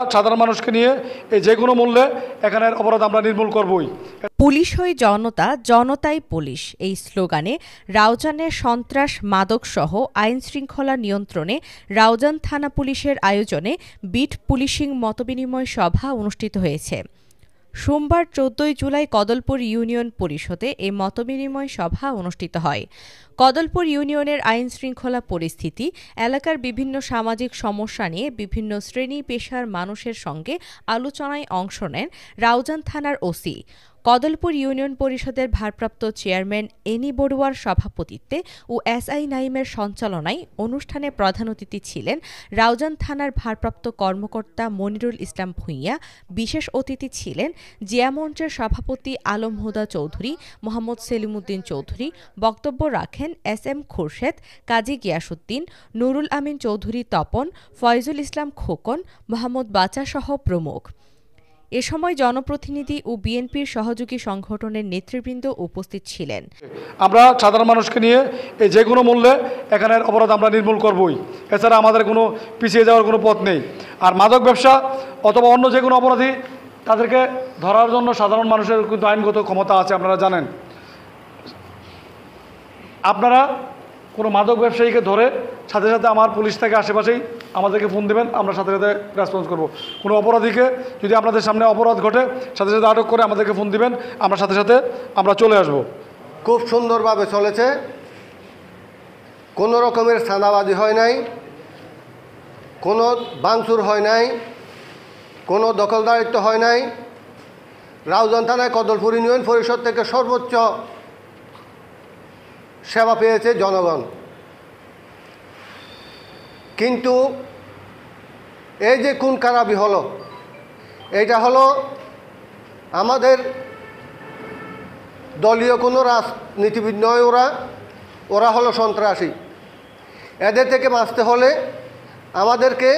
সাধারণ মানুষকে নিয়ে যে কোনো মূল্যে এখানের অপরাধ আমরা নির্মূল করবই। পুলিশ হই জনতা, জনতাই পুলিশ এই স্লোগানে রাউজানের সন্ত্রাস মাদকসহ আইনশৃঙ্খলা নিয়ন্ত্রণে রাউজান থানা পুলিশের আয়োজনে বিট পুলিশিং মতবিনিময় সভা অনুষ্ঠিত হয়েছে। সোমবার ১৪ জুলাই কদলপুর ইউনিয়ন পরিষদে এ মতবিনিময় সভা অনুষ্ঠিত হয়। কদলপুর ইউনিয়নের আইনশৃঙ্খলা পরিস্থিতি, এলাকার বিভিন্ন সামাজিক সমস্যা নিয়ে বিভিন্ন শ্রেণী পেশার মানুষের সঙ্গে আলোচনায় অংশ নেন রাউজান থানার ওসি। কদলপুর ইউনিয়ন পরিষদের ভারপ্রাপ্ত চেয়ারম্যান এনি বড়ুয়ার সভাপতিত্বে ও এসআই নাইমের সঞ্চালনায় অনুষ্ঠানে প্রধান অতিথি ছিলেন রাউজান থানার ভারপ্রাপ্ত কর্মকর্তা মনিরুল ইসলাম ভূঁইয়া। বিশেষ অতিথি ছিলেন জিয়া মঞ্চের সভাপতি আলম হুদা চৌধুরী, মোহাম্মদ সেলিমউদ্দিন চৌধুরী। বক্তব্য রাখেন এসএম খুরশেদ, কাজী গিয়াসউদ্দিন, নুরুল আমিন চৌধুরী তপন, ফয়জুল ইসলাম খোকন, মোহাম্মদ বাচাসহ প্রমুখ। এ সময় জনপ্রতিনিধি ও বিএনপির সহযোগী সংগঠনের নেতৃবৃন্দ উপস্থিত ছিলেন। আমরা সাধারণ মানুষকে নিয়ে যে কোনো মূল্যে এখানের অপরাধ আমরা নির্মূল করবই। এছাড়া আমাদের কোনো পিছিয়ে যাওয়ার কোনো পথ নেই। আর মাদক ব্যবসা অথবা অন্য যে কোনো অপরাধী তাদেরকে ধরার জন্য সাধারণ মানুষের কিন্তু আইনগত ক্ষমতা আছে, আপনারা জানেন। আপনারা কোনো মাদক ব্যবসায়ীকে ধরে সাথে সাথে আমার পুলিশ থেকে আশেপাশেই আমাদেরকে ফোন দেবেন, আমরা সাথে সাথে রেসপন্স করব। কোনো অপরাধীকে যদি আপনাদের সামনে অপরাধ ঘটে সাথে সাথে আটক করে আমাদেরকে ফোন দিবেন, আমরা সাথে সাথে আমরা চলে আসব। খুব সুন্দরভাবে চলেছে, কোনো রকমের চাঁদাবাজি হয় নাই, কোনো ভাঙচুর হয় নাই, কোনো দখলদারিত্ব হয় নাই। রাউজান থানায় কদলপুর ইউনিয়ন পরিষদ থেকে সর্বোচ্চ সেবা পেয়েছে জনগণ। কিন্তু এই যে খুন খারাপি হলো, এইটা হলো আমাদের দলীয় কোনো রাজনীতিবিদ নয়, ওরা হলো সন্ত্রাসী। এদের থেকে বাঁচতে হলে আমাদেরকে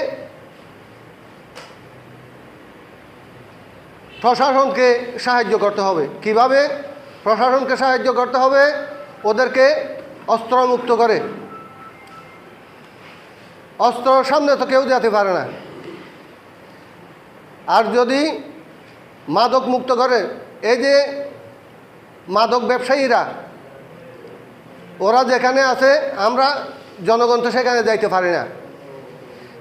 প্রশাসনকে সাহায্য করতে হবে। কিভাবে প্রশাসনকে সাহায্য করতে হবে? ওদেরকে অস্ত্রমুক্ত করে, অস্ত্রর সামনে তো কেউ যেতে পারে না। আর যদি মাদক মুক্ত করে, এই যে মাদক ব্যবসায়ীরা ওরা যেখানে আছে, আমরা জনগণ তো সেখানে যাইতে পারি না,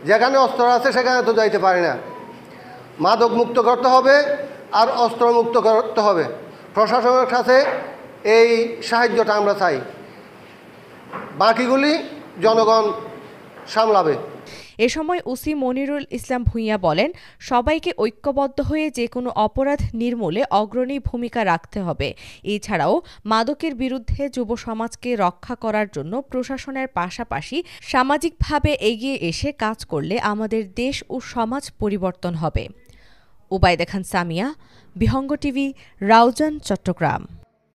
যেখানে অস্ত্র আছে সেখানে তো যাইতে পারি না। মাদক মুক্ত করতে হবে আর অস্ত্র মুক্ত করতে হবে। প্রশাসনের কাছে এই সাহায্যটা আমরা চাই, বাকিগুলি জনগণ সামলাবে। এ সময় ওসি মনিরুল ইসলাম ভূঁইয়া বলেন, সবাইকে ঐক্যবদ্ধ হয়ে যে কোনো অপরাধ নির্মূলে অগ্রণী ভূমিকা রাখতে হবে। এছাড়াও মাদকের বিরুদ্ধে যুব সমাজকে রক্ষা করার জন্য প্রশাসনের পাশাপাশি সামাজিকভাবে এগিয়ে এসে কাজ করলে আমাদের দেশ ও সমাজ পরিবর্তন হবে। উবাইদা খান সামিয়া, বিহঙ্গ টিভি, রাউজান, চট্টগ্রাম।